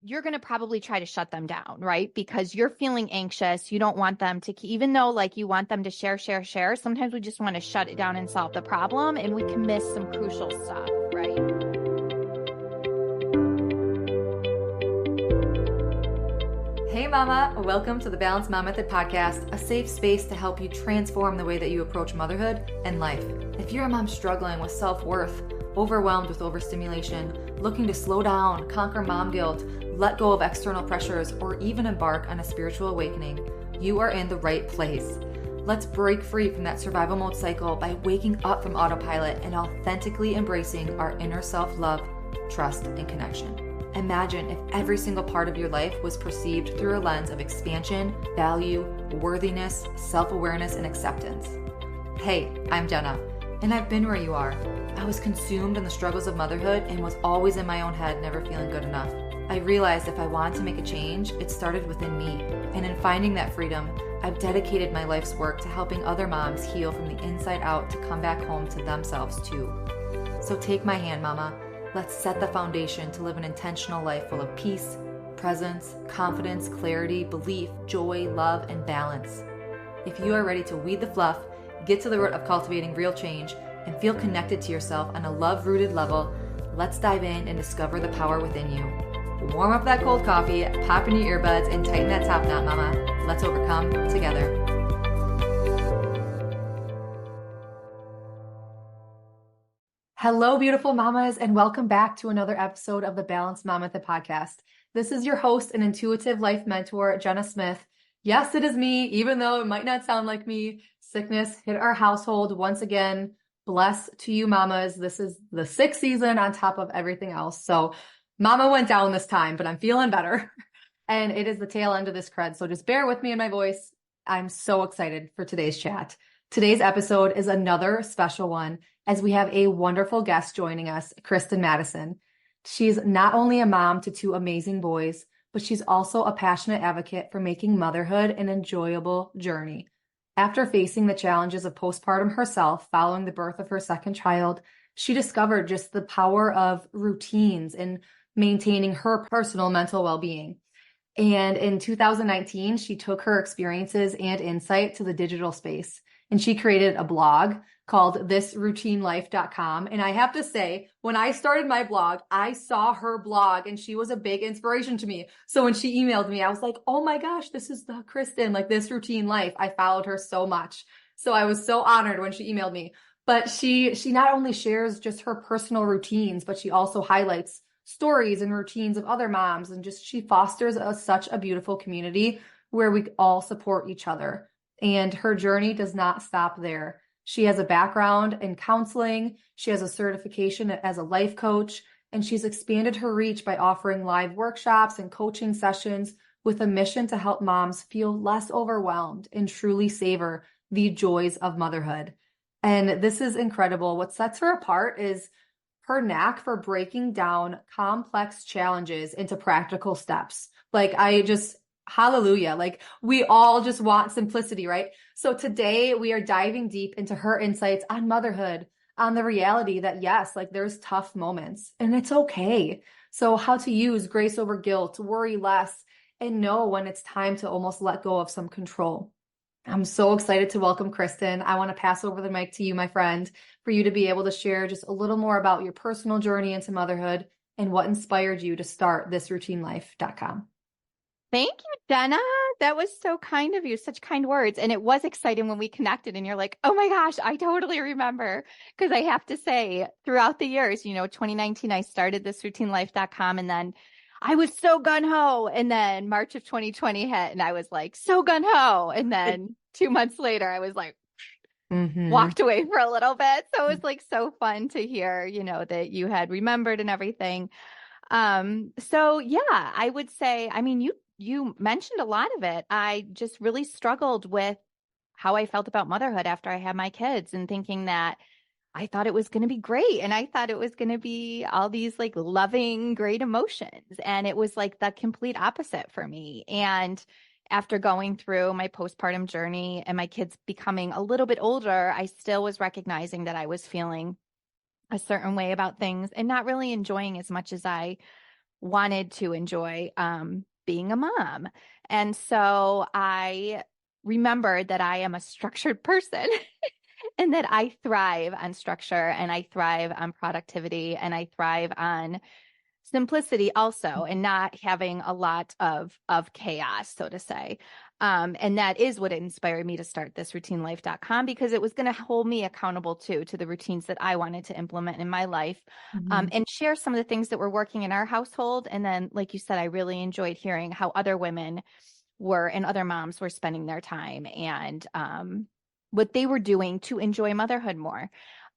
you're going to probably try to shut them down, right? Because you're feeling anxious. You don't want them to, even though like you want them to share, sometimes we just want to shut it down and solve the problem, and we can miss some crucial stuff, right? Hey mama, welcome to the Balanced Mom Method podcast, a safe space to help you transform the way that you approach motherhood and life. If you're a mom struggling with self-worth, overwhelmed with overstimulation, looking to slow down, conquer mom guilt, let go of external pressures, or even embark on a spiritual awakening, you are in the right place. Let's break free from that survival mode cycle by waking up from autopilot and authentically embracing our inner self-love, trust, and connection. Imagine if every single part of your life was perceived through a lens of expansion, value, worthiness, self-awareness, and acceptance. Hey, I'm Jenna, and I've been where you are. I was consumed in the struggles of motherhood and was always in my own head, never feeling good enough. I realized if I wanted to make a change, it started within me. And in finding that freedom, I've dedicated my life's work to helping other moms heal from the inside out to come back home to themselves too. So take my hand, mama. Let's set the foundation to live an intentional life full of peace, presence, confidence, clarity, belief, joy, love, and balance. If you are ready to weed the fluff, get to the root of cultivating real change, and feel connected to yourself on a love-rooted level, let's dive in and discover the power within you. Warm up that cold coffee, pop in your earbuds, and tighten that top knot, mama. Let's overcome together. Hello, beautiful mamas, and welcome back to another episode of the Balanced Mom Method podcast. This is your host and intuitive life mentor, Jenna Smith. Yes, it is me, even though it might not sound like me. Sickness hit our household once again. Bless to you, mamas. This is the 6th season on top of everything else. So mama went down this time, but I'm feeling better. And it is the tail end of this crud. So just bear with me in my voice. I'm so excited for today's chat. Today's episode is another special one as we have a wonderful guest joining us, Kristen Mattison. She's not only a mom to 2 amazing boys, but she's also a passionate advocate for making motherhood an enjoyable journey. After facing the challenges of postpartum herself following the birth of her 2nd child, she discovered just the power of routines in maintaining her personal mental well-being. And in 2019, she took her experiences and insight to the digital space, and she created a blog called thisroutinelife.com. And I have to say, when I started my blog, I saw her blog and she was a big inspiration to me. So when she emailed me, I was like, oh my gosh, this is the Kristen, like This Routine Life. I followed her so much. So I was so honored when she emailed me. But she not only shares just her personal routines, but she also highlights stories and routines of other moms. And just she fosters such a beautiful community where we all support each other. And her journey does not stop there. She has a background in counseling. She has a certification as a life coach, and she's expanded her reach by offering live workshops and coaching sessions with a mission to help moms feel less overwhelmed and truly savor the joys of motherhood. And this is incredible. What sets her apart is her knack for breaking down complex challenges into practical steps. Hallelujah. Like we all just want simplicity, right? So today we are diving deep into her insights on motherhood, on the reality that yes, like there's tough moments and it's okay. So how to use grace over guilt, worry less, and know when it's time to almost let go of some control. I'm so excited to welcome Kristen. I want to pass over the mic to you, my friend, for you to be able to share just a little more about your personal journey into motherhood and what inspired you to start thisroutinelife.com. Thank you, Jenna. That was so kind of you. Such kind words. And it was exciting when we connected and you're like, oh my gosh, I totally remember. Because I have to say, throughout the years, 2019, I started thisroutinelife.com, and then I was so gun-ho. And then March of 2020 hit and I was like, so gun-ho. And then 2 months later, I was like, walked away for a little bit. So it was like so fun to hear, that you had remembered and everything. So yeah, I would say, you mentioned a lot of it. I just really struggled with how I felt about motherhood after I had my kids, and thinking that I thought it was going to be great. And I thought it was going to be all these like loving, great emotions. And it was like the complete opposite for me. And after going through my postpartum journey and my kids becoming a little bit older, I still was recognizing that I was feeling a certain way about things and not really enjoying as much as I wanted to enjoy being a mom. And so I remembered that I am a structured person and that I thrive on structure and I thrive on productivity and I thrive on simplicity also, and not having a lot of chaos, so to say. And that is what inspired me to start this routinelife.com, because it was going to hold me accountable to the routines that I wanted to implement in my life, Mhm. and share some of the things that were working in our household. And then, like you said, I really enjoyed hearing how other women were and other moms were spending their time and what they were doing to enjoy motherhood more.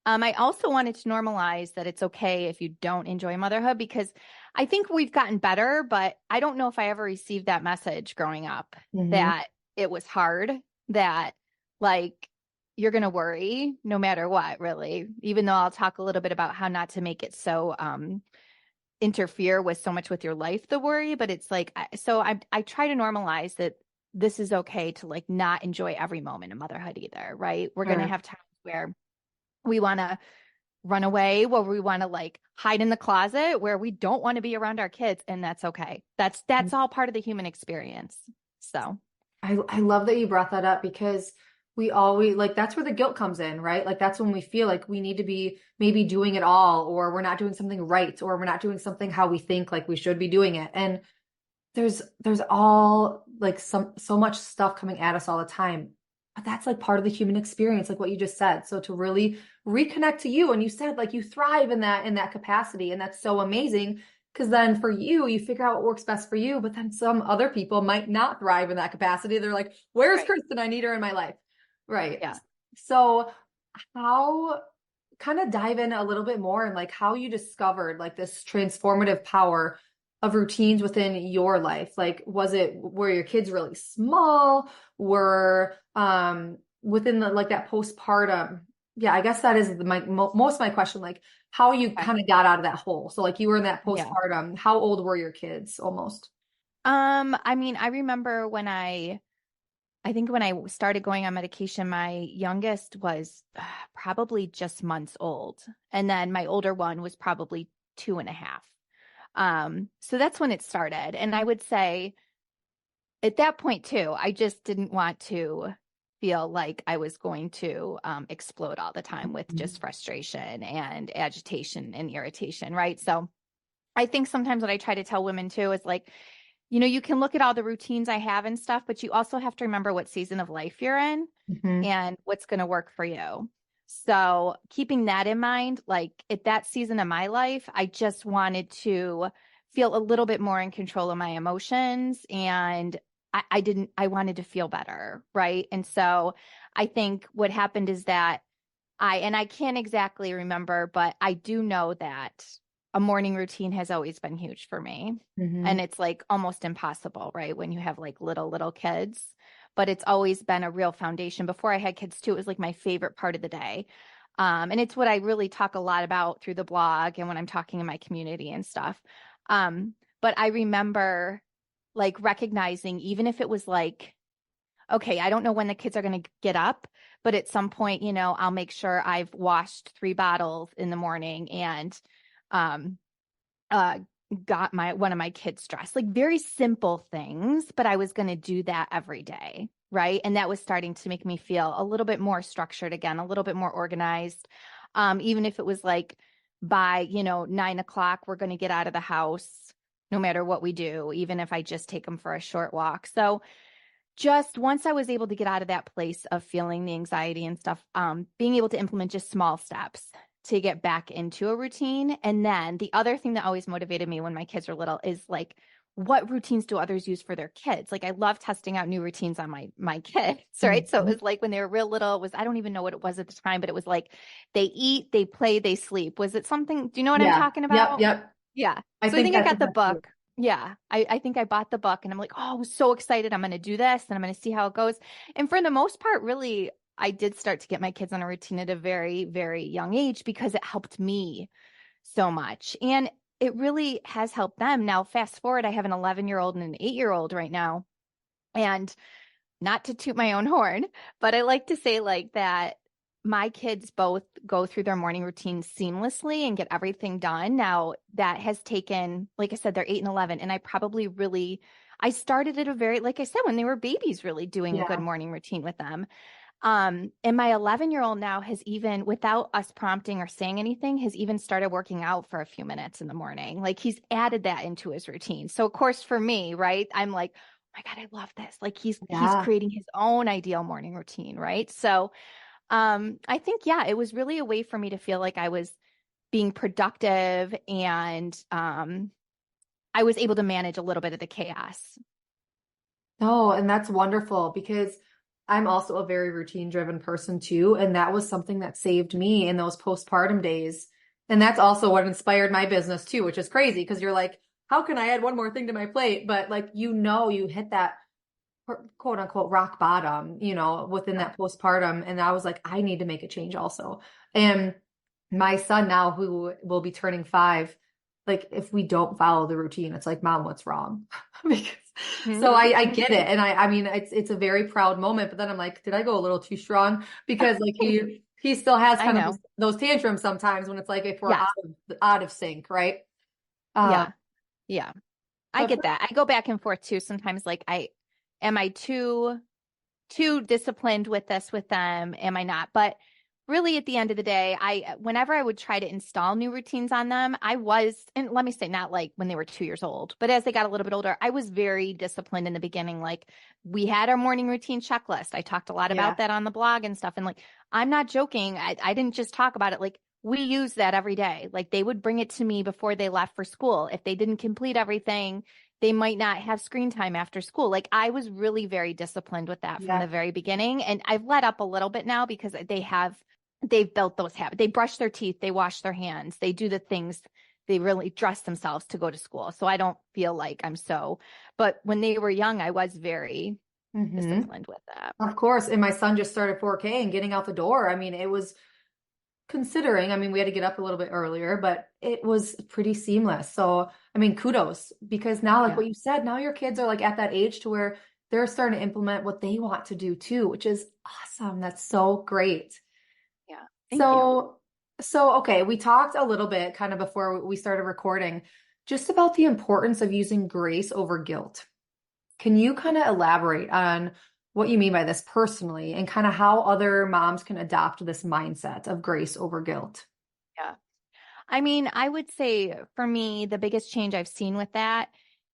I also wanted to normalize that it's okay if you don't enjoy motherhood, because I think we've gotten better, but I don't know if I ever received that message growing up Mhm. that it was hard, that like you're going to worry no matter what, really, even though I'll talk a little bit about how not to make it so interfere with so much with your life, the worry. But it's like, I try to normalize that this is okay to like not enjoy every moment of motherhood either, right? We're going to Sure. have times where we want to run away, where we want to like hide in the closet, where we don't want to be around our kids, and that's okay. That's all part of the human experience. So, I love that you brought that up because we always like that's where the guilt comes in, right? Like that's when we feel like we need to be maybe doing it all, or we're not doing something right, or we're not doing something how we think like we should be doing it. And there's all like so much stuff coming at us all the time. But that's like part of the human experience, like what you just said. So to really reconnect to you, and you said like you thrive in that capacity, and that's so amazing. Because then for you, you figure out what works best for you, but then some other people might not thrive in that capacity. They're like, where's right. Kristen? I need her in my life. Right. Yeah. So how kind of dive in a little bit more and like how you discovered like this transformative power of routines within your life. Like, were your kids really small? Were within the like that postpartum? Yeah, I guess that is most of my question, like how you Okay. kind of got out of that hole. So like you were in that Yeah. postpartum. How old were your kids almost? I mean, I remember when I think when I started going on medication, my youngest was probably just months old. And then my older one was probably 2.5. So that's when it started. And I would say at that point too, I just didn't want to feel like I was going to explode all the time with just Mhm. frustration and agitation and irritation, right? So I think sometimes what I try to tell women too is like, you can look at all the routines I have and stuff, but you also have to remember what season of life you're in Mhm. and what's going to work for you. So keeping that in mind, like at that season of my life, I just wanted to feel a little bit more in control of my emotions, and I wanted to feel better. Right. And so I think what happened is that and I can't exactly remember, but I do know that a morning routine has always been huge for me. And Mhm. it's like almost impossible, right? When you have like little kids, but it's always been a real foundation. Before I had kids too, it was like my favorite part of the day. And it's what I really talk a lot about through the blog and when I'm talking in my community and stuff. But I remember like recognizing, even if it was like, okay, I don't know when the kids are going to get up, but at some point, I'll make sure I've washed 3 bottles in the morning and um, uh, got one of my kids dressed. Like very simple things, but I was going to do that every day. Right. And that was starting to make me feel a little bit more structured again, a little bit more organized. Even if it was like by, 9 o'clock, we're going to get out of the house no matter what we do, even if I just take them for a short walk. So, just once I was able to get out of that place of feeling the anxiety and stuff, being able to implement just small steps to get back into a routine. And then the other thing that always motivated me when my kids were little is like, what routines do others use for their kids? Like I love testing out new routines on my kids, right? So it Mhm. was like when they were real little, I don't even know what it was at the time, but it was like they eat, they play, they sleep. Was it something? Do you know what I'm Yeah. talking Yep. about? Yep. Yeah. I So I think think I that's got the exactly it. book. Yeah, I think I bought the book and I'm like, oh, I was so excited. I'm going to do this and I'm going to see how it goes. And for the most part, really, I did start to get my kids on a routine at a very, very young age because it helped me so much. And it really has helped them. Now, fast forward, I have an 11-year-old and an 8-year-old right now. And not to toot my own horn, but I like to say like that my kids both go through their morning routine seamlessly and get everything done. Now that has taken, like I said, they're 8 and 11. And I started at like I said, when they were babies, really doing a good Yeah. morning routine with them. And my 11-year-old now has even, without us prompting or saying anything, has even started working out for a few minutes in the morning. Like he's added that into his routine. So of course for me, right, I'm like, oh my God, I love this. Like he's Yeah. creating his own ideal morning routine, right? So I think, yeah, it was really a way for me to feel like I was being productive and I was able to manage a little bit of the chaos. No, and that's wonderful because I'm also a very routine driven person too. And that was something that saved me in those postpartum days. And that's also what inspired my business too, which is crazy because you're like, how can I add one more thing to my plate? But like, you hit that quote unquote rock bottom, within Yeah. that postpartum. And I was like, I need to make a change also. And my son now, who will be turning 5, like if we don't follow the routine, it's like, Mom, what's wrong? Because, so I get it. And I mean, it's a very proud moment, but then I'm like, did I go a little too strong? Because like he still has I kind of know. those tantrums sometimes when it's like, if we're Yes. out of sync, right? Um, Yeah. Yeah. I but get that. I go back and forth too. Sometimes like am I too disciplined with this with them? Am I not? But really at the end of the day, whenever I would try to install new routines on them, and let me say, not like when they were 2 years old, but as they got a little bit older, I was very disciplined in the beginning. Like we had our morning routine checklist. I talked a lot yeah, about that on the blog and stuff. And like, I'm not joking. I didn't just talk about it. Like we use that every day. Like they would bring it to me before they left for school. If they didn't complete everything, they might not have screen time after school. Like I was really very disciplined with that from yeah, the very beginning. And I've let up a little bit now because they've built those habits. They brush their teeth, they wash their hands, they do the things, they really dress themselves to go to school. So I don't feel like but when they were young, I was very hmm disciplined with that. of course. And my son just started 4K and getting out the door. I mean, it was considering, I mean, we had to get up a little bit earlier, but it was pretty seamless. So, I mean, kudos because now, like Yeah. what you said, now your kids are like at that age to where they're starting to implement what they want to do too, which is awesome. That's so great. Yeah. Thank you. So, okay, we talked a little bit kind of before we started recording just about the importance of using grace over guilt. Can you kind of elaborate on what you mean by this personally and kind of how other moms can adopt this mindset of grace over guilt? Yeah. I mean, I would say for me, the biggest change I've seen with that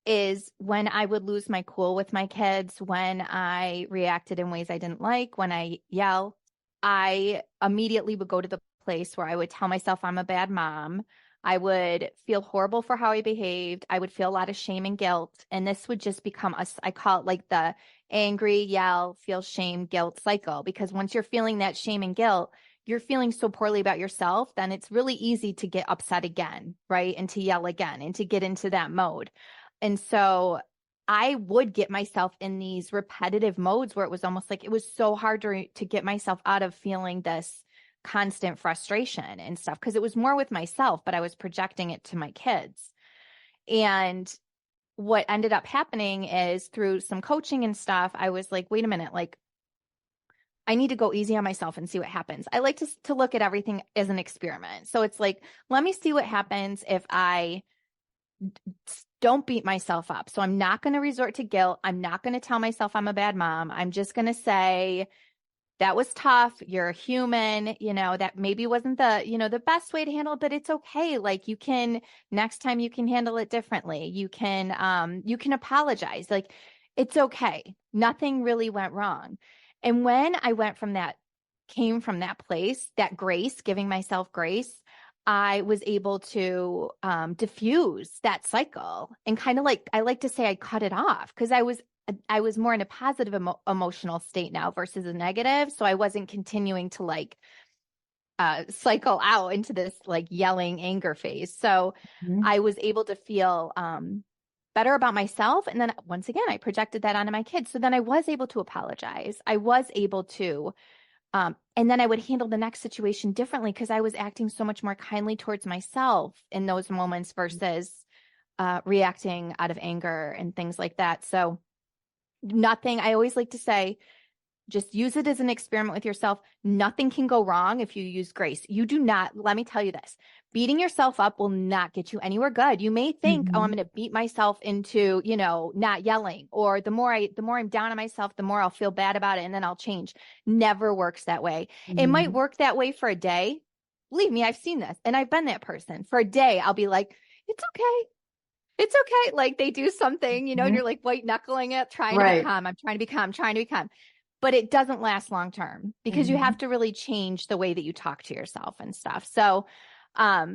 is when I would lose my cool with my kids, when I reacted in ways I didn't like, when I yell, I immediately would go to the place where I would tell myself I'm a bad mom. I would feel horrible for how I behaved. I would feel a lot of shame and guilt. And this would just become I call it like the angry, yell, feel shame, guilt cycle. Because once you're feeling that shame and guilt, you're feeling so poorly about yourself, then it's really easy to get upset again, right? And to yell again and to get into that mode. And so I would get myself in these repetitive modes where it was almost like it was so hard to get myself out of feeling this constant frustration and stuff because it was more with myself, but I was projecting it to my kids. And what ended up happening is through some coaching and stuff, I was like, wait a minute, like I need to go easy on myself and see what happens. I like to look at everything as an experiment. So it's like, let me see what happens if I don't beat myself up. So I'm not going to resort to guilt. I'm not going to tell myself I'm a bad mom. I'm just going to say, that was tough. You're a human, that maybe wasn't the best way to handle it, but it's okay. Like next time you can handle it differently. You can apologize. Like it's okay. Nothing really went wrong. And when I came from that place, that grace, giving myself grace, I was able to diffuse that cycle and kind of like, I like to say I cut it off because I was more in a positive emotional state now versus a negative. So I wasn't continuing to like cycle out into this like yelling anger phase. So Mhm. I was able to feel better about myself. And then once again, I projected that onto my kids. So then I was able to apologize. I was able to, and then I would handle the next situation differently because I was acting so much more kindly towards myself in those moments versus reacting out of anger and things like that. So I always like to say, Just use it as an experiment with yourself. Nothing can go wrong if you use grace. You do not, let me tell you this, beating yourself up will not get you anywhere good. You may think, oh, I'm going to beat myself into, not yelling, or the more I'm down on myself, the more I'll feel bad about it and then I'll change. Never works that way. It might work that way for a day. Believe me, I've seen this and I've been that person. For a day, I'll be like, it's okay. It's okay. Like they do something, and you're like white knuckling it, trying to be Right. calm. I'm trying to be calm, trying to be calm. But it doesn't last long term because you have to really change the way that you talk to yourself and stuff. So I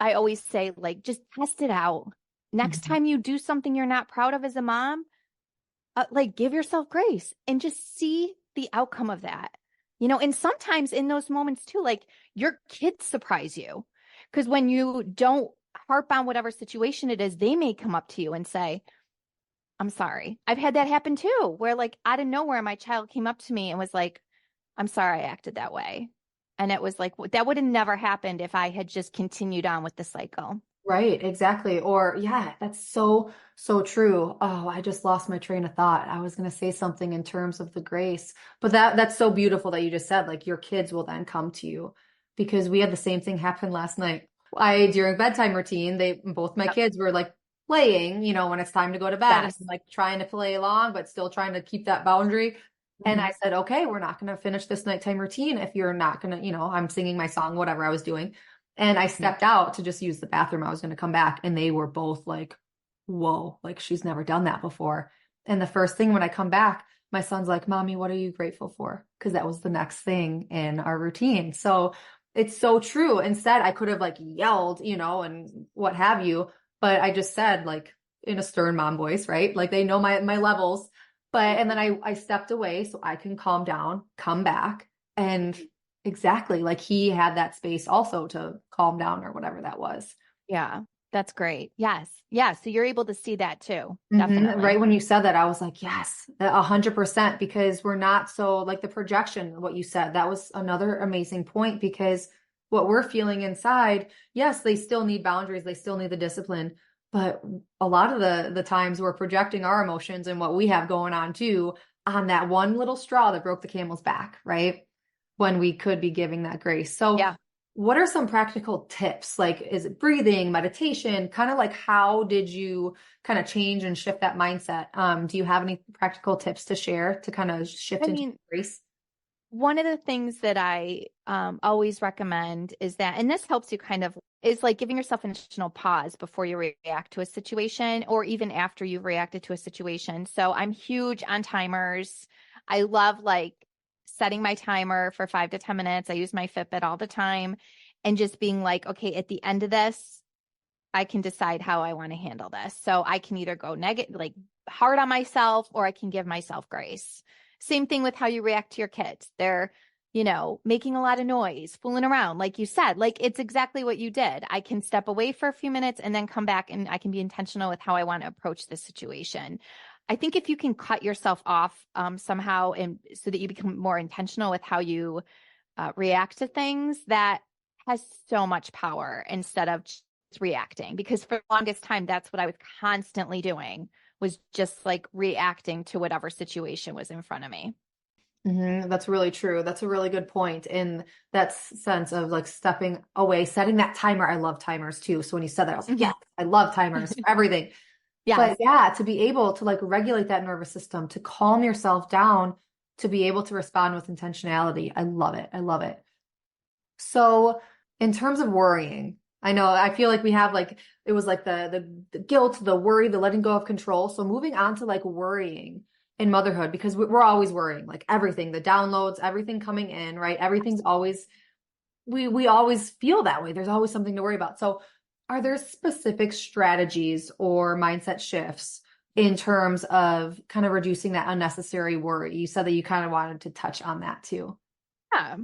always say, like, just test it out. Next time you do something you're not proud of as a mom, like give yourself grace and just see the outcome of that. And sometimes in those moments too, like your kids surprise you because when you don't harp on whatever situation it is, they may come up to you and say, I'm sorry. I've had that happen too, where like out of nowhere, my child came up to me and was like, I'm sorry I acted that way. And it was like, that would have never happened if I had just continued on with the cycle. Right, exactly. Or yeah, that's so, so true. Oh, I just lost my train of thought. I was going to say something in terms of the grace, but that's so beautiful that you just said, like your kids will then come to you because we had the same thing happen last night. During bedtime routine, both my Yep. kids were like playing, when it's time to go to bed and Yes. like trying to play along, but still trying to keep that boundary. And I said, okay, we're not going to finish this nighttime routine if you're not going to, I'm singing my song, whatever I was doing. And I stepped out to just use the bathroom. I was going to come back and they were both like, whoa, like she's never done that before. And the first thing when I come back, my son's like, Mommy, what are you grateful for? Because that was the next thing in our routine. So it's so true. Instead, I could have like yelled, and what have you. But I just said like in a stern mom voice, right? Like they know my levels. And then I stepped away so I can calm down, come back. And exactly. Like he had that space also to calm down or whatever that was. Yeah, that's great. Yes. Yeah. So you're able to see that too. Definitely. Right when you said that, I was like, yes, 100%, because we're not so like the projection, what you said, that was another amazing point because what we're feeling inside, yes, they still need boundaries. They still need the discipline. But a lot of the times we're projecting our emotions and what we have going on too on that one little straw that broke the camel's back, right? When we could be giving that grace. So Yeah. what are some practical tips? Like, is it breathing, meditation? Kind of like how did you kind of change and shift that mindset? Do you have any practical tips to share to kind of shift I into mean, grace? one of the things that I always recommend is that, and this helps you kind of, is like giving yourself an intentional pause before you react to a situation or even after you've reacted to a situation. So I'm huge on timers. I love like setting my timer for 5 to 10 minutes. I use my Fitbit all the time and just being like, okay, at the end of this, I can decide how I want to handle this. So I can either go negative, like hard on myself, or I can give myself grace. Same thing with how you react to your kids. They're, making a lot of noise, fooling around. Like you said, like it's exactly what you did. I can step away for a few minutes and then come back and I can be intentional with how I want to approach this situation. I think if you can cut yourself off somehow and so that you become more intentional with how you react to things, that has so much power instead of just reacting. Because for the longest time, that's what I was constantly doing, was just like reacting to whatever situation was in front of me. That's really true. That's a really good point in that sense of like stepping away, setting that timer. I love timers too. So when you said that, I was like, yeah, I love timers for everything. Yes. But yeah, to be able to like regulate that nervous system, to calm yourself down, to be able to respond with intentionality. I love it. I love it. So in terms of worrying, I know I feel like we have like it was like the guilt, the worry, the letting go of control. So moving on to like worrying in motherhood, because we're always worrying, like everything, the downloads, everything coming in, right? Everything's always we always feel that way. There's always something to worry about. So are there specific strategies or mindset shifts in terms of kind of reducing that unnecessary worry? You said that you kind of wanted to touch on that too. Yeah.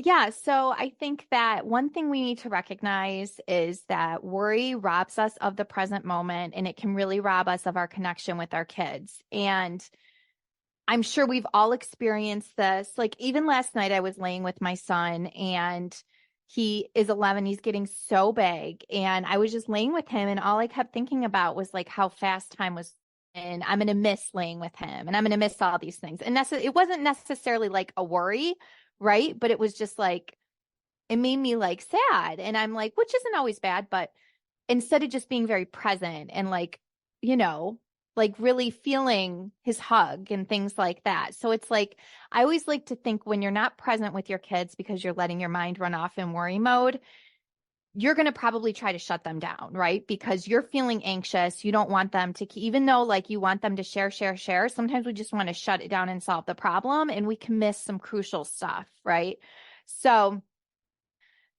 Yeah. So I think that one thing we need to recognize is that worry robs us of the present moment and it can really rob us of our connection with our kids. And I'm sure we've all experienced this. Like even last night, I was laying with my son and he is 11. He's getting so big. And I was just laying with him. And all I kept thinking about was like how fast time was and I'm going to miss laying with him and I'm going to miss all these things. And it wasn't necessarily like a worry, right? But it was just like, it made me like sad. And I'm like, which isn't always bad, but instead of just being very present and like, you know, like really feeling his hug and things like that. So it's like, I always like to think when you're not present with your kids because you're letting your mind run off in worry mode, you're going to probably try to shut them down, right? Because you're feeling anxious. You don't want them to, even though like you want them to share, sometimes we just want to shut it down and solve the problem and we can miss some crucial stuff, right? So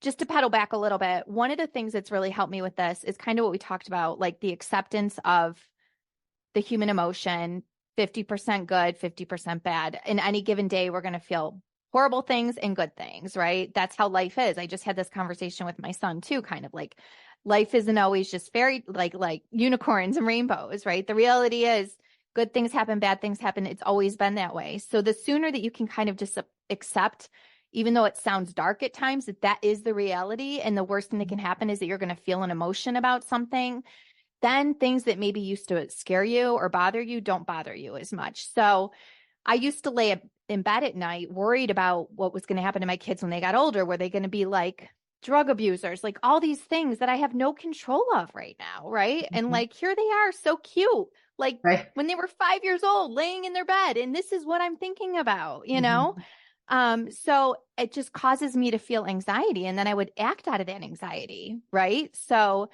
just to pedal back a little bit, one of the things that's really helped me with this is kind of what we talked about, like the acceptance of the human emotion, 50% good, 50% bad. In any given day, we're going to feel horrible things and good things, right? That's how life is. I just had this conversation with my son too, kind of like life isn't always just very like unicorns and rainbows, right? The reality is good things happen, bad things happen. It's always been that way. So the sooner that you can kind of just accept, even though it sounds dark at times, that is the reality. And the worst thing that can happen is that you're going to feel an emotion about something. Then things that maybe used to scare you or bother you don't bother you as much. So I used to lay in bed at night worried about what was going to happen to my kids when they got older. Were they going to be like drug abusers, like all these things that I have no control of right now, right? And like here they are, so cute, like when they were 5 years old, laying in their bed, and this is what I'm thinking about, you know? So it just causes me to feel anxiety, and then I would act out of that anxiety, right? So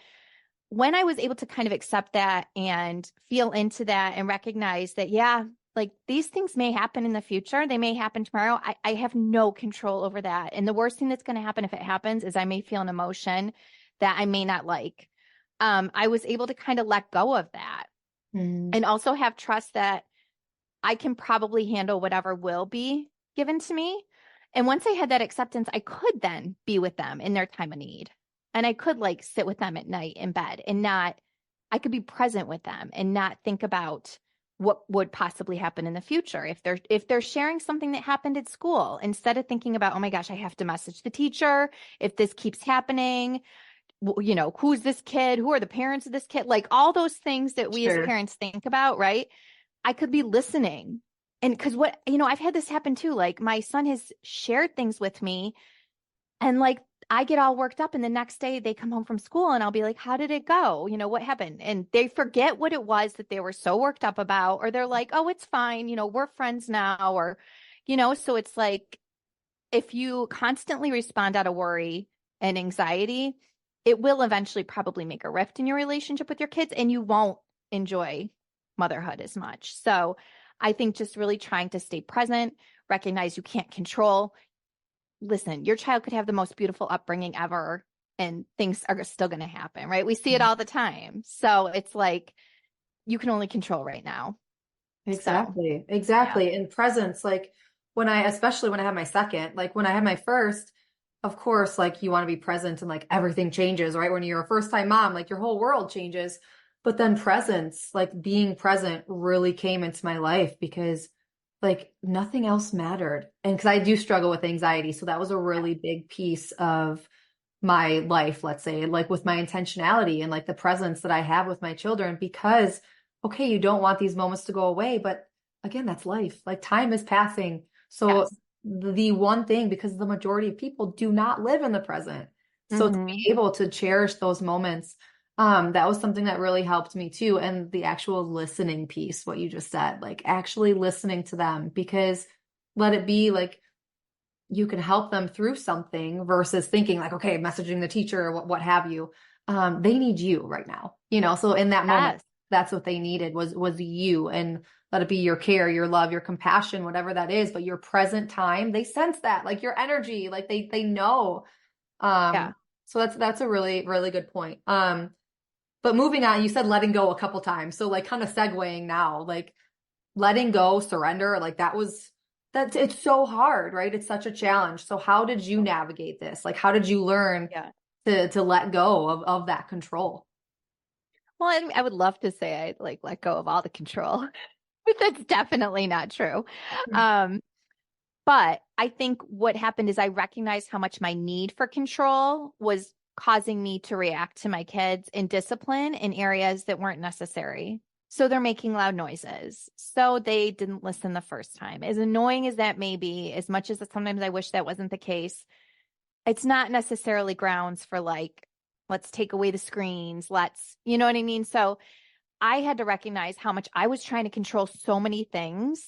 when I was able to kind of accept that and feel into that and recognize that, yeah, like these things may happen in the future, they may happen tomorrow. I have no control over that. And the worst thing that's going to happen if it happens is I may feel an emotion that I may not like. I was able to kind of let go of that and also have trust that I can probably handle whatever will be given to me. And once I had that acceptance, I could then be with them in their time of need. And I could like sit with them at night in bed and I could be present with them and not think about what would possibly happen in the future. If they're sharing something that happened at school, instead of thinking about, oh my gosh, I have to message the teacher if this keeps happening, you know, who's this kid? Who are the parents of this kid? Like all those things that we as parents think about, right? I could be listening. And because I've had this happen too. Like my son has shared things with me and like, I get all worked up and the next day they come home from school and I'll be like, how did it go? You know, what happened? And they forget what it was that they were so worked up about, or they're like, oh, it's fine. You know, we're friends now. Or, so it's like, if you constantly respond out of worry and anxiety, it will eventually probably make a rift in your relationship with your kids and you won't enjoy motherhood as much. So I think just really trying to stay present, recognize you can't control. Listen, your child could have the most beautiful upbringing ever and things are still going to happen, right? We see it all the time. So it's like, you can only control right now. Exactly. So, Exactly. yeah. And presence, like especially when I had my second, like when I had my first, of course, like you want to be present and like everything changes, right? When you're a first time mom, like your whole world changes. But then presence, like being present really came into my life because like nothing else mattered. And because I do struggle with anxiety. So that was a really big piece of my life, let's say, like with my intentionality and like the presence that I have with my children, because, okay, you don't want these moments to go away. But again, that's life. Like time is passing. So Yes. the one thing, because the majority of people do not live in the present. So to Mm-hmm. be able to cherish those moments, that was something that really helped me too. And the actual listening piece, what you just said, like actually listening to them, because let it be like you can help them through something versus thinking like, okay, messaging the teacher or what have you. They need you right now, so in that moment, Yes. that's what they needed was you, and let it be your care, your love, your compassion, whatever that is, but your present time, they sense that, like your energy, like they know. Yeah. So that's a really, really good point. But moving on, you said letting go a couple times. So like kind of segueing now, like letting go, surrender, like that's it's so hard, right? It's such a challenge. So how did you navigate this? Like how did you learn Yeah. to let go of that control? Well, I would love to say I like let go of all the control, but that's definitely not true. Um, But I think what happened is I recognized how much my need for control was causing me to react to my kids in discipline in areas that weren't necessary. So they're making loud noises. So they didn't listen the first time. As annoying as that may be, as much as sometimes I wish that wasn't the case, it's not necessarily grounds for like, let's take away the screens. You know what I mean? So I had to recognize how much I was trying to control so many things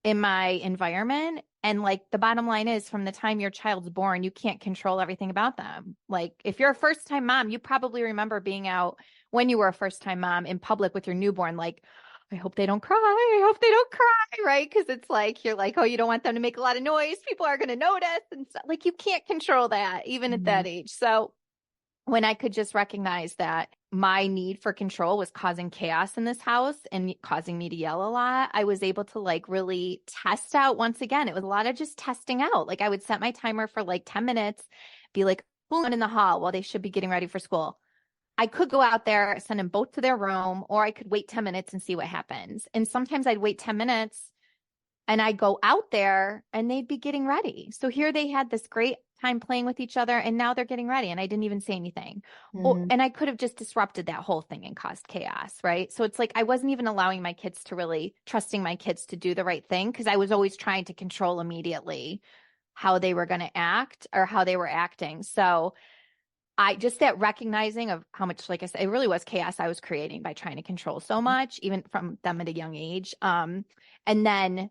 in my environment. And like the bottom line is, from the time your child's born, you can't control everything about them. Like if you're a first time mom, you probably remember being out when you were a first time mom in public with your newborn, like, I hope they don't cry. I hope they don't cry. Right. Cause it's like, you're like, oh, you don't want them to make a lot of noise. People are going to notice. And stuff. Like you can't control that even at that age. So when I could just recognize that my need for control was causing chaos in this house and causing me to yell a lot, I was able to like really test out once again. It was a lot of just testing out. Like I would set my timer for like 10 minutes, be like, boom, in the hall while they should be getting ready for school. I could go out there, send them both to their room, or I could wait 10 minutes and see what happens. And sometimes I'd wait 10 minutes and I'd go out there and they'd be getting ready. So here they had this great time playing with each other and now they're getting ready and I didn't even say anything. And I could have just disrupted that whole thing and caused chaos, right? So it's like I wasn't even allowing my kids to really trusting my kids to do the right thing because I was always trying to control immediately how they were going to act or how they were acting. So I just that recognizing of how much, like I said, it really was chaos I was creating by trying to control so much, even from them at a young age. And then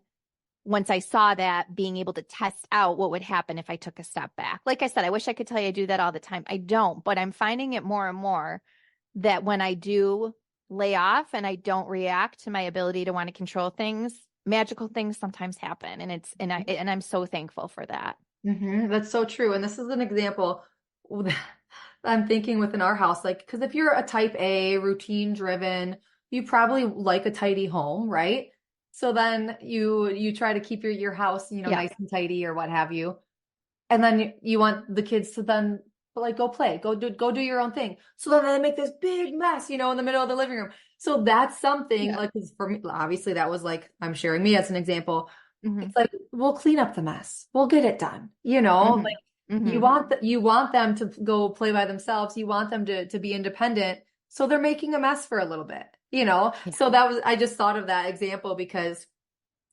once I saw that, being able to test out what would happen if I took a step back. Like I said, I wish I could tell you I do that all the time. I don't, but I'm finding it more and more that when I do lay off and I don't react to my ability to want to control things, magical things sometimes happen. And I'm so thankful for that. That's so true. And this is an example I'm thinking within our house, like, because if you're a type A, routine driven, you probably like a tidy home, right? So then you try to keep your house, Yeah. nice and tidy or what have you. And then you want the kids to then like go play, go do your own thing. So then they make this big mess, in the middle of the living room. So that's something Yeah. like 'cause for me, obviously that was like I'm sharing me as an example. Mm-hmm. It's like we'll clean up the mess. We'll get it done. Mm-hmm. Like Mm-hmm. you want them to go play by themselves. You want them to be independent. So they're making a mess for a little bit. Yeah. So I just thought of that example because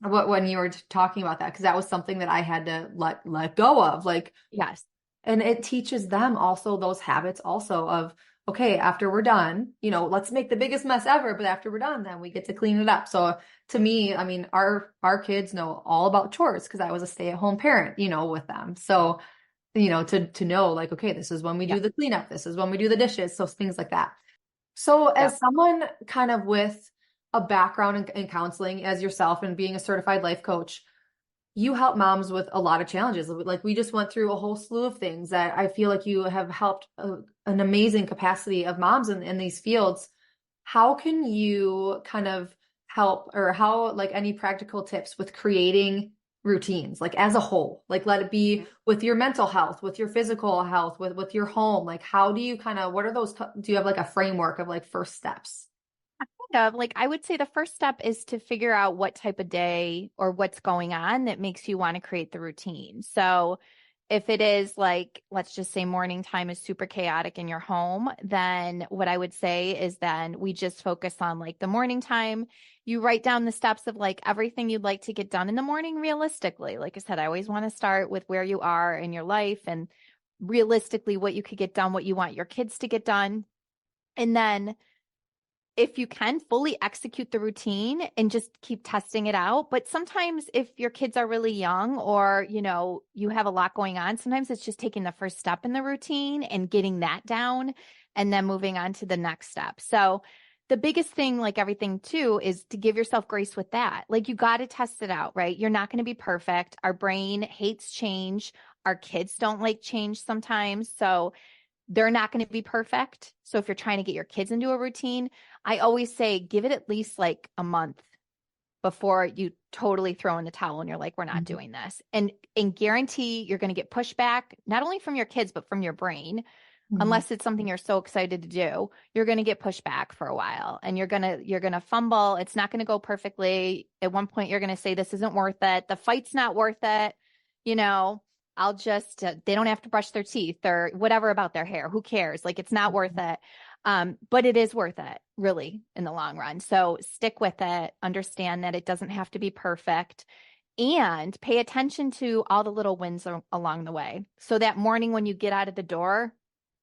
when you were talking about that, because that was something that I had to let go of. Like, Yes. and it teaches them also those habits also of, okay, after we're done, let's make the biggest mess ever, but after we're done, then we get to clean it up. So to me, I mean, our kids know all about chores because I was a stay-at-home parent, with them. So, to know like, okay, this is when we Yeah. do the cleanup, this is when we do the dishes, so things like that. So Yeah. as someone kind of with a background in counseling as yourself and being a certified life coach, you help moms with a lot of challenges. Like we just went through a whole slew of things that I feel like you have helped an amazing capacity of moms in these fields. How can you kind of help or how like any practical tips with creating routines, like as a whole, like let it be with your mental health, with your physical health, with your home, like how do you kind of, what are those, do you have like a framework of like first steps? Kind of like I would say the first step is to figure out what type of day or what's going on that makes you want to create the routine. So if it is like, let's just say morning time is super chaotic in your home, then what I would say is then we just focus on like the morning time. You write down the steps of like everything you'd like to get done in the morning realistically. Like I said, I always want to start with where you are in your life and realistically what you could get done, what you want your kids to get done. And then if you can fully execute the routine and just keep testing it out. But sometimes if your kids are really young or, you have a lot going on, sometimes it's just taking the first step in the routine and getting that down and then moving on to the next step. So the biggest thing, like everything too, is to give yourself grace with that. Like you got to test it out, right? You're not going to be perfect. Our brain hates change. Our kids don't like change sometimes. So they're not going to be perfect. So if you're trying to get your kids into a routine, I always say give it at least like a month before you totally throw in the towel and you're like, we're not doing this. And guarantee you're going to get pushback, not only from your kids, but from your brain. Unless it's something you're so excited to do, you're going to get pushback for a while and you're going to fumble. It's not going to go perfectly. At one point, you're going to say, this isn't worth it. The fight's not worth it. I'll just, they don't have to brush their teeth or whatever about their hair. Who cares? Like, it's not worth it. But it is worth it. really, in the long run. So stick with it, understand that it doesn't have to be perfect, and pay attention to all the little wins along the way. So that morning when you get out of the door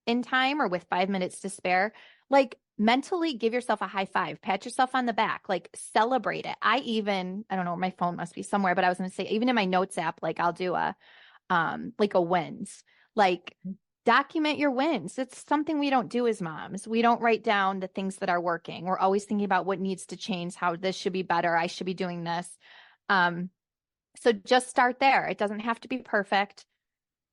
in time or with 5 minutes to spare, like mentally give yourself a high five, pat yourself on the back, like celebrate it. I don't know, my phone must be somewhere, but I was going to say, even in my notes app, like I'll do like a wins, like document your wins. It's something we don't do as moms. We don't write down the things that are working. We're always thinking about what needs to change, how this should be better. I should be doing this. So just start there. It doesn't have to be perfect,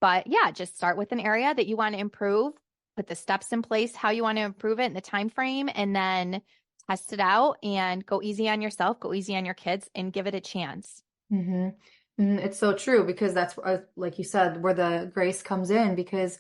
but yeah, just start with an area that you want to improve, put the steps in place, how you want to improve it in the time frame, and then test it out and go easy on yourself, go easy on your kids, and give it a chance. Mm-hmm. It's so true, because that's like you said, where the grace comes in, because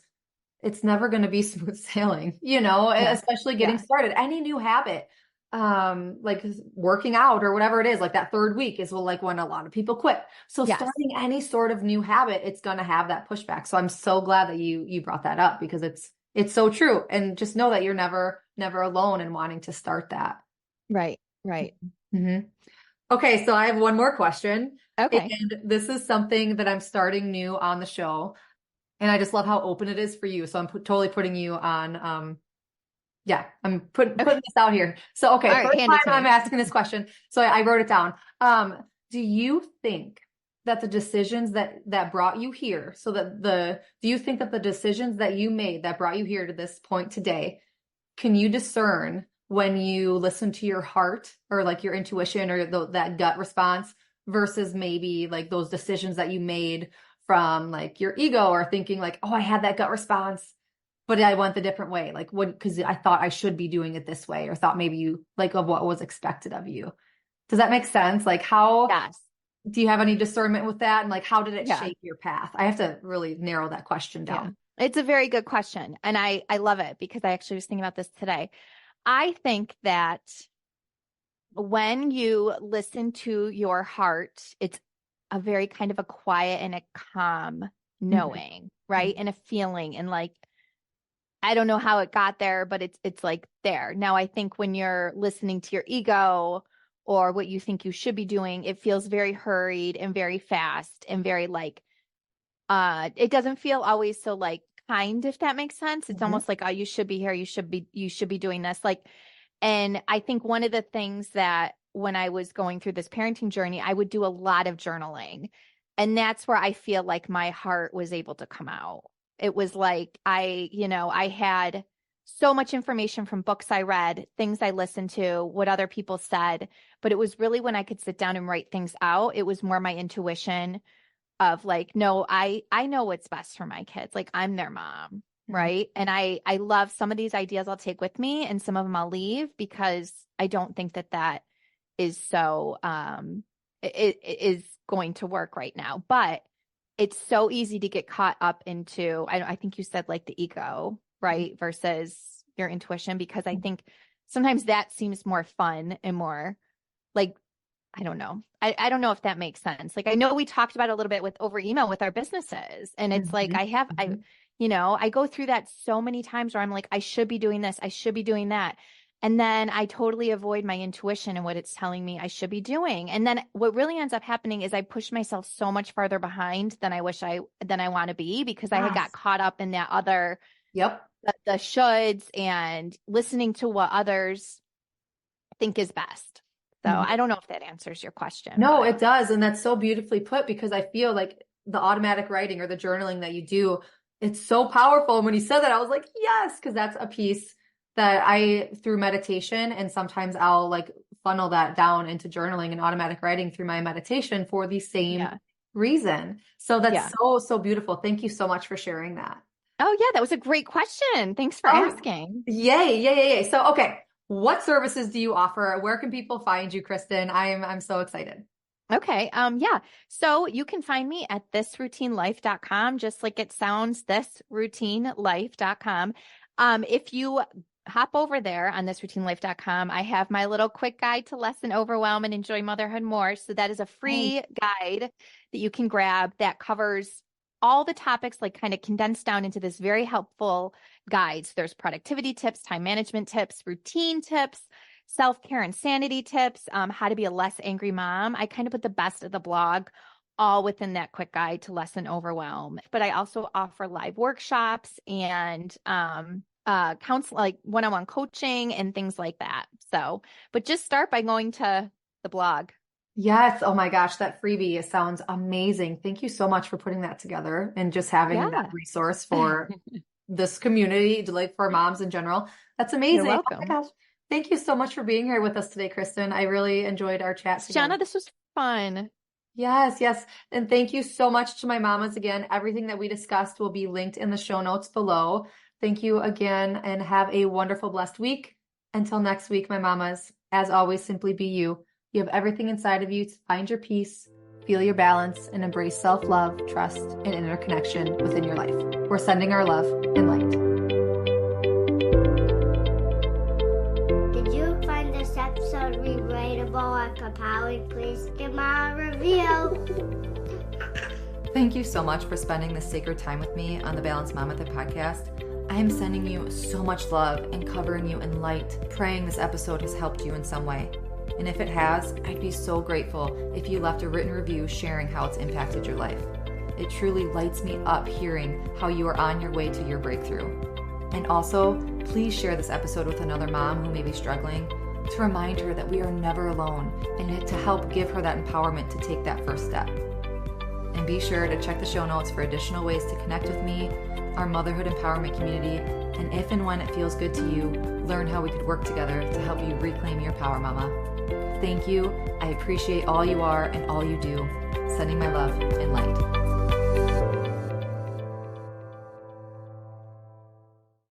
it's never going to be smooth sailing, Yeah. especially getting Yeah. started. Any new habit, like working out or whatever it is, like that third week is like when a lot of people quit. So Yes. starting any sort of new habit, it's going to have that pushback. So I'm so glad that you brought that up, because it's so true. And just know that you're never alone in wanting to start that. Right. Right. Mm-hmm. Okay, so I have one more question. Okay. And this is something that I'm starting new on the show. And I just love how open it is for you. So I'm totally putting you on, yeah, I'm putting Okay. this out here. So, okay, All right. first Hand it time to I'm me. asking this question. So I wrote it down. Do you think that the decisions that brought you here, do you think that the decisions that you made that brought you here to this point today, can you discern when you listen to your heart or like your intuition or that gut response versus maybe like those decisions that you made from like your ego or thinking like, oh, I had that gut response, but I went the different way. Like because I thought I should be doing it this way, or thought maybe you like of what was expected of you. Does that make sense? Like how Yes. do you have any discernment with that? And like, how did it Yeah. shape your path? I have to really narrow that question Yeah. down. It's a very good question. And I love it because I actually was thinking about this today. I think that when you listen to your heart, it's a very kind of a quiet and a calm Mhm. knowing, right? And a feeling, and like I don't know how it got there, but it's like there. Now I think when you're listening to your ego or what you think you should be doing, it feels very hurried and very fast and very like it doesn't feel always so like kind, if that makes sense. It's Mhm. almost like, oh, you should be here, you should be doing this. Like, and I think one of the things that when I was going through this parenting journey, I would do a lot of journaling. And that's where I feel like my heart was able to come out. It was like I had so much information from books I read, things I listened to, what other people said, but it was really when I could sit down and write things out, it was more my intuition of like, no, I know what's best for my kids. Like I'm their mom, Mhm. right? And I love some of these ideas I'll take with me and some of them I'll leave because I don't think that is so it is going to work right now. But it's so easy to get caught up into I think you said like the ego, right? Versus your intuition, because I think sometimes that seems more fun and more like I don't know. I don't know if that makes sense. Like I know we talked about it a little bit with over email with our businesses. And it's like Mhm. I Mhm. I go through that so many times where I'm like, I should be doing this, I should be doing that. And then I totally avoid my intuition and what it's telling me I should be doing. And then what really ends up happening is I push myself so much farther behind than I want to be, because I had got Yes. caught up in that other Yep. the shoulds and listening to what others think is best. So Mhm. I don't know if that answers your question, No, but it does. And that's so beautifully put, because I feel like the automatic writing or the journaling that you do, it's so powerful. And when you said that, I was like, yes, because that's a piece that I, through meditation, and sometimes I'll like funnel that down into journaling and automatic writing through my meditation for the same yeah. reason. So that's Yeah. so, so beautiful. Thank you so much for sharing that. Oh, yeah. That was a great question. Thanks for Oh, asking. yay, yay, yay, yay. So, okay, what services do you offer? Where can people find you, Kristen? I'm so excited. Okay. Yeah. So you can find me at thisroutinelife.com, just like it sounds, thisroutinelife.com. If you hop over there on thisroutinelife.com, I have my little quick guide to lessen overwhelm and enjoy motherhood more. So that is a Hey. free guide that you can grab that covers all the topics, like kind of condensed down into this very helpful guide. So there's productivity tips, time management tips, routine tips, self-care and sanity tips, how to be a less angry mom. I kind of put the best of the blog all within that quick guide to lessen overwhelm. But I also offer live workshops and counsel, like one-on-one coaching and things like that. So, but just start by going to the blog. Yes. Oh my gosh, that freebie sounds amazing. Thank you so much for putting that together and just having that Yeah. resource for this community, like for moms in general. That's You're amazing. Oh my welcome. gosh. Thank you so much for being here with us today, Kristen. I really enjoyed our chat together. Jana, this was fun. Yes, yes. And thank you so much to my mamas again. Everything that we discussed will be linked in the show notes below. Thank you again and have a wonderful, blessed week. Until next week, my mamas, as always, simply be you. You have everything inside of you to find your peace, feel your balance, and embrace self-love, trust, and inner connection within your life. We're sending our love and light. Did you find this episode relatable or compelling? Please give me a review. Thank you so much for spending this sacred time with me on the Balanced Mom Method podcast. I am sending you so much love and covering you in light, praying this episode has helped you in some way. And if it has, I'd be so grateful if you left a written review sharing how it's impacted your life. It truly lights me up hearing how you are on your way to your breakthrough. And also, please share this episode with another mom who may be struggling to remind her that we are never alone and to help give her that empowerment to take that first step. And be sure to check the show notes for additional ways to connect with me, our motherhood empowerment community, and if and when it feels good to you, learn how we could work together to help you reclaim your power, mama. Thank you. I appreciate all you are and all you do. Sending my love and light.